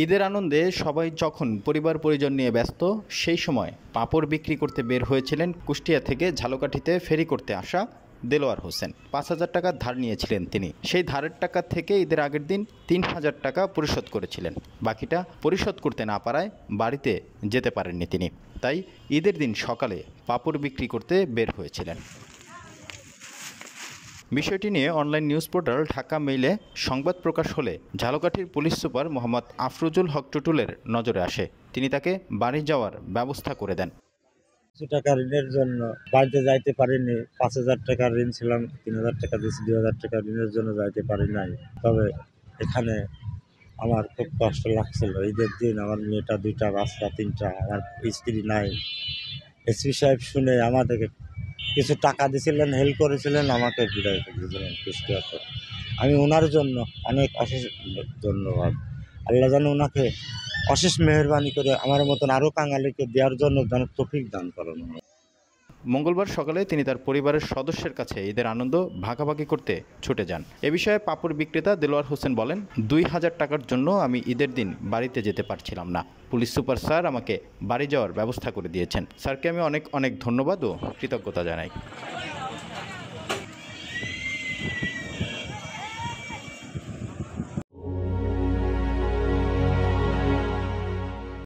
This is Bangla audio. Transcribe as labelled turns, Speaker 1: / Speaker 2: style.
Speaker 1: ঈদের আনন্দে সবাই যখন পরিবার পরিজন নিয়ে ব্যস্ত, সেই সময় পাঁপড় বিক্রি করতে বের হয়েছিলেন কুষ্টিয়া থেকে ঝালকাঠিতে ফেরি করতে আসা দেলোয়ার হোসেন। ৫,০০০ টাকা ধার নিয়েছিলেন তিনি। সেই ধারের টাকা থেকে ঈদের আগের দিন ৩,০০০ টাকা পরিশোধ করেছিলেন। বাকিটা পরিশোধ করতে না পারায় বাড়িতে যেতে পারেননি তিনি। তাই ঈদের দিন সকালে পাঁপড় বিক্রি করতে বের হয়েছিলেন। বিষয়টি নিয়ে অনলাইন নিউজ পোর্টাল ঢাকা মেইলে সংবাদ প্রকাশ হলে ঝালকাঠির পুলিশ সুপার মোহাম্মদ আফরোজুল হক টুটুলের নজরে আসে। তিনি তাকে বাড়ি যাওয়ার ব্যবস্থা করে দেন।
Speaker 2: কিছু টাকা ঋণের জন্য বাড়িতে যাইতে পারিনি। ৫,০০০ টাকার ঋণ ছিলাম, ৩,০০০ টাকা দিয়েছি, ২,০০০ টাকা ঋণের জন্য যাইতে পারি নাই। তবে এখানে আমার খুব কষ্ট লাগছিল। ঈদের দিন আমার মেয়েটা ২টা, বাচ্চা ৩টা, আমার স্ত্রী নাই। এসপি সাহেব শুনে আমাদেরকে কিছু টাকা দিয়েছিলেন, হেল্প করেছিলেন, আমাকে বিদায় করে দিয়েছিলেন কুষ্টিয়াতে। আমি ওনার জন্য অনেক অশেষ ধন্যবাদ। আল্লাহ যেন ওনাকে অশেষ মেহেরবানি করে আমার মতন আরও কাঙালিকে দেওয়ার জন্য যেন তৌফিক দান করেন।
Speaker 1: মঙ্গলবার সকালে তিনি তার পরিবারের সদস্যের কাছে ঈদের আনন্দ ভাগাভাগি করতে ছুটে যান। এ বিষয়ে পাঁপড় বিক্রেতা দেলোয়ার হোসেন বলেন, ২,০০০ টাকার জন্য আমি ঈদের দিন বাড়িতে যেতে পারছিলাম না। পুলিশ সুপার স্যার আমাকে বাড়ি যাওয়ার ব্যবস্থা করে দিয়েছেন। স্যারকে আমি অনেক ধন্যবাদ ও কৃতজ্ঞতা জানাই।